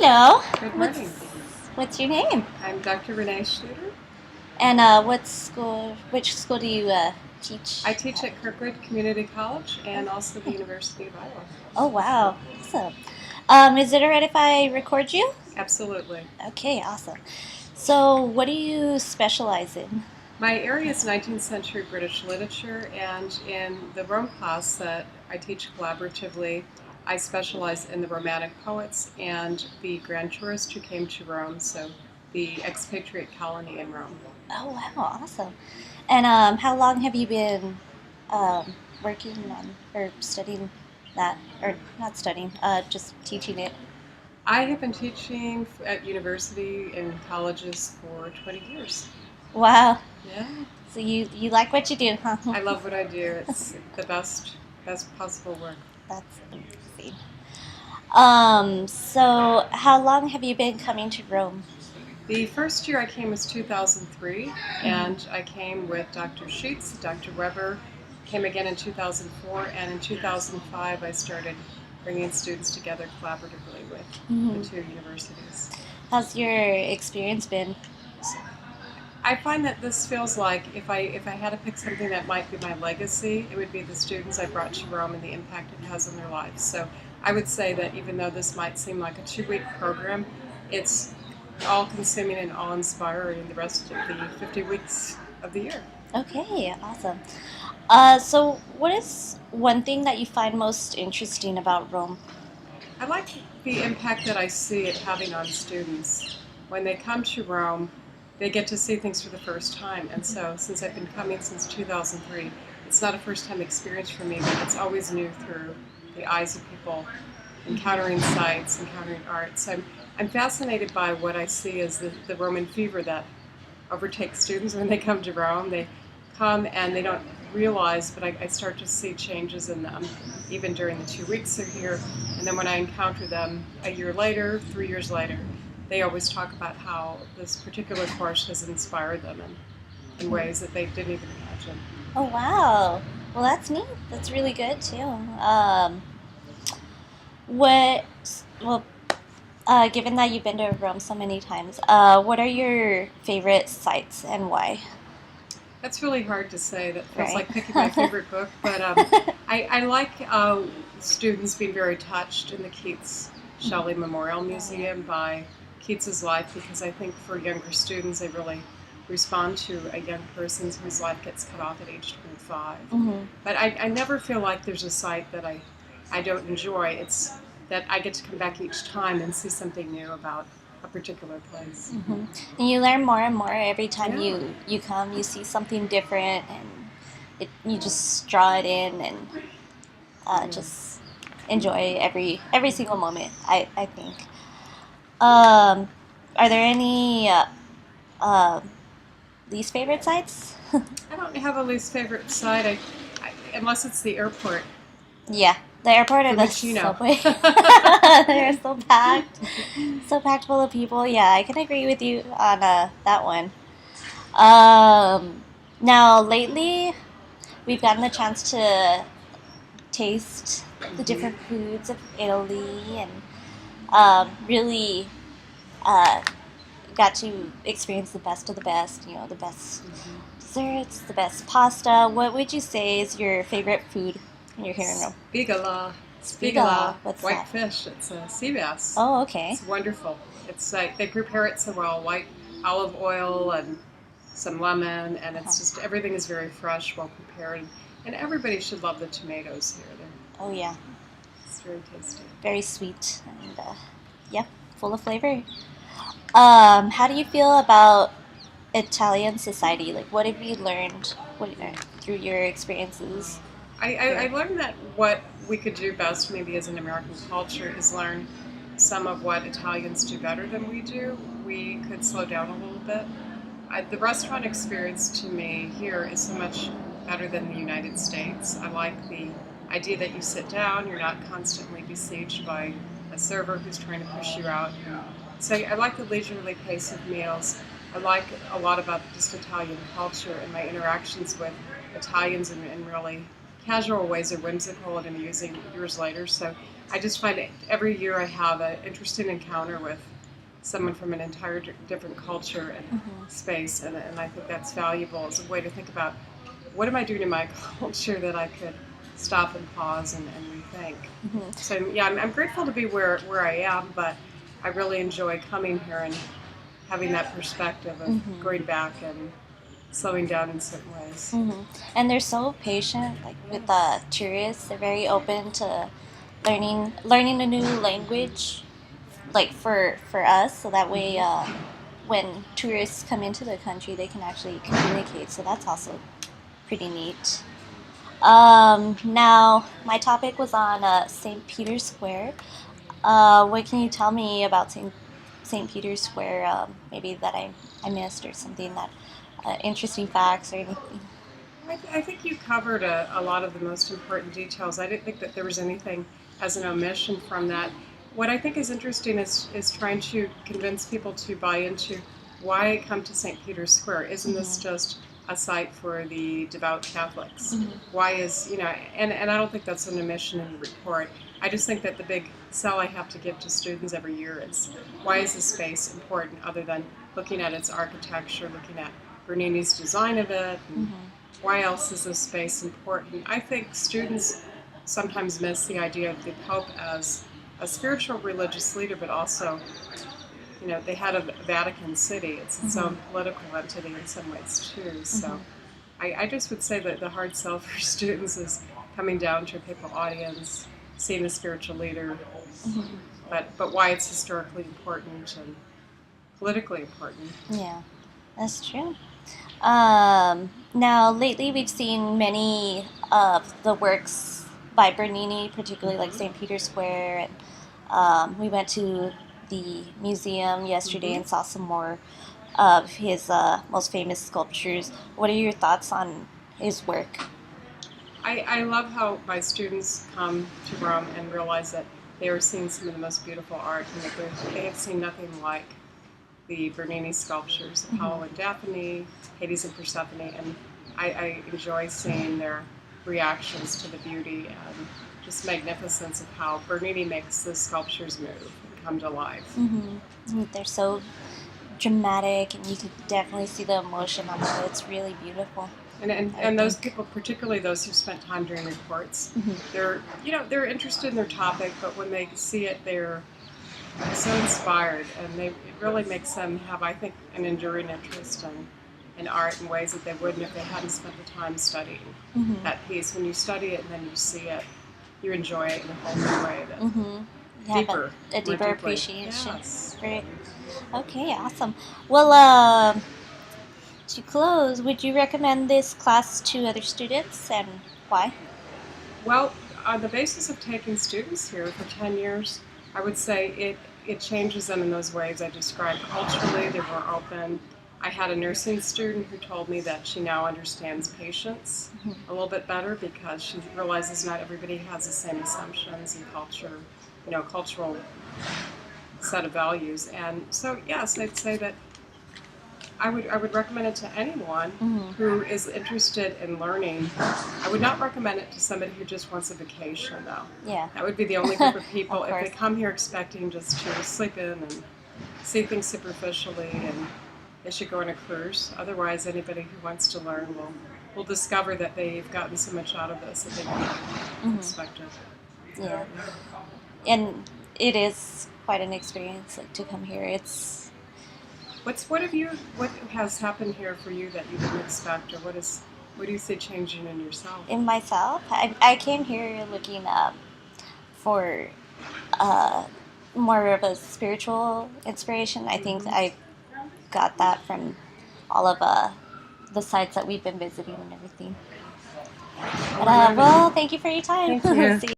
Hello. Good What's morning. what's your name? I'm Dr. Renee Schlueter. And what school? Which school do you teach I teach at? at Kirkwood Community College and also the Okay. University of Iowa. Oh wow, awesome. Is it alright if I record you? Absolutely. Okay, awesome. So, what do you specialize in? My area is 19th century British literature, and in the Rome class that I teach collaboratively, I specialize in the Romantic poets and the grand tourists who came to Rome, so the expatriate colony in Rome. Oh wow, awesome. And how long have you been working on or studying that, or not studying, just teaching it? I have been teaching at university and colleges for 20 years. Wow. Yeah. So you like what you do, huh? I love what I do. It's the best possible work. That's amazing. So how long have you been coming to Rome? The first year I came was 2003, Mhm. and I came with Dr. Sheets, Dr. Weber, came again in 2004, and in 2005 I started bringing students together collaboratively with the Mhm. two universities. How's your experience been? I find that this feels like if I had to pick something that might be my legacy, it would be the students I brought to Rome and the impact it has on their lives. So I would say that even though this might seem like a 2 week program, it's all consuming and all inspiring the rest of the 50 weeks of the year. Okay, awesome. So what is one thing that you find most interesting about Rome? I like the impact that I see it having on students. When they come to Rome, they get to see things for the first time. And so, since I've been coming since 2003, it's not a first time experience for me, but it's always new through the eyes of people encountering sights, encountering art. So, I'm fascinated by what I see as the Roman fever that overtake students when they come to Rome. They come and they don't realize, but I start to see changes in them, even during the 2 weeks they're here. And then when I encounter them a year later, 3 years later, they always talk about how this particular course has inspired them in ways that they didn't even imagine. Oh wow. Well, that's neat. That's really good too. What? Well, given that you've been to Rome so many times, what are your favorite sites and why? That's really hard to say. That feels Right. like picking my favorite book, but I like students being very touched in the Keats Shelley Memorial Oh yeah. Museum by Keats's life, because I think for younger students they really respond to a young person whose life gets cut off at age 25. Mhm. But I never feel like there's a site that I don't enjoy. It's that I get to come back each time and see something new about a particular place. Hmm. And you learn more and more every time Yeah. you come. You see something different, and you just draw it in and Yeah. just enjoy every single moment. I think. Um, are there any uh, least favorite sites? I don't have a least favorite site, unless it's the airport, Yeah, the airport or for the which you know. subway. They're so packed full of people. Yeah, I can agree with you on that one. Now lately, we've gotten the chance to taste the different foods of Italy and really uh, got to experience the best of the best. You know, the best desserts, the best pasta. What would you say is your favorite food when you're here in Rome? Spigala. Spigala. Spigala, What's white that? fish. It's a sea bass. Oh, okay. It's wonderful. It's like they prepare it so well, white olive oil and some lemon, and it's Uh-huh. just everything is very fresh, well prepared, and everybody should love the tomatoes here. Oh yeah, It's very tasty. very sweet and yeah, full of flavor. How do you feel about Italian society? Like, what have you learned through your experiences I here? learned that what we could do best, maybe as an American culture, is learn some of what Italians do better than we do. We could slow down a little bit. The restaurant experience to me here is so much better than the United States. I like the idea that you sit down, you're not constantly besieged by a server who's trying to push you out. So I like the leisurely pace of meals. I like a lot about just Italian culture, and my interactions with Italians in really casual ways are whimsical and amusing years later. So I just find every year I have an interesting encounter with someone from an entire different culture and space, and I think that's valuable as a way to think about what am I doing in my culture that I could stop and pause and rethink. So yeah, I'm grateful to be where I am, but I really enjoy coming here and having that perspective of going back and slowing down in certain ways. And they're so patient, like with tourists. They're very open to learning a new language, like for us, so that way when tourists come into the country, they can actually communicate. So that's also pretty neat. Now, my topic was on St. Peter's Square. What can you tell me about St. Peter's Square? Maybe that I missed, or something that interesting facts or anything. I think you covered a lot of the most important details. I didn't think that there was anything as an omission from that. What I think is interesting is trying to convince people to buy into why come to St. Peter's Square. Isn't this just a site for the devout Catholics? Why is, and I don't think that's an omission in the report. I just think that the big sell I have to give to students every year is why is this space important other than looking at its architecture, looking at Bernini's design of it, and why else is this space important? I think students sometimes miss the idea of the Pope as a spiritual religious leader, but also, they had a Vatican City. It's its own political entity in some ways too. So I just would say that the hard sell for students is coming down to a papal audience, seeing the spiritual leader, but why it's historically important and politically important. Yeah, that's true. Now, lately we've seen many of the works by Bernini, particularly like St. Peter's Square, and we went to the museum yesterday and saw some more of his most famous sculptures. What are your thoughts on his work? I love how my students come to Rome and realize that they are seeing some of the most beautiful art, and that they have seen nothing like the Bernini sculptures, Apollo and Daphne, Hades and Persephone, and I enjoy seeing their reactions to the beauty and just magnificence of how Bernini makes the sculptures move and come to life. They're so dramatic, and you can definitely see the emotion on them. It's really beautiful. And those people, particularly those who spent time during reports, they're interested in their topic, but when they see it, they're so inspired, and it really makes them have, I think, an enduring interest in art in ways that they wouldn't if they hadn't spent the time studying that piece. When you study it and then you see it, you enjoy it in a whole new way. Have a deeper appreciation. Yes. Great. Okay, awesome. Well, to close, would you recommend this class to other students, and why? Well, on the basis of taking students here for 10 years, I would say it changes them in those ways I described. Culturally, they're more open. I had a nursing student who told me that she now understands patience a little bit better because she realizes not everybody has the same assumptions and cultural set of values. And so, yes, I'd say that I would recommend it to anyone who is interested in learning. I would not recommend it to somebody who just wants a vacation, though. Yeah. That would be the only group of people. Of if they course. come here expecting just to sleep in and see things superficially, and they should go on a cruise. Otherwise, anybody who wants to learn will discover that they've gotten so much out of this that they never expected. Yeah. And it is quite an experience, like, to come here. It's What has happened here for you that you didn't expect, or what do you see changing in yourself? in myself. I came here looking for more of a spiritual inspiration. I think I got that from all of the sites that we've been visiting and everything. But, well, thank you for your time. Thank you. See you.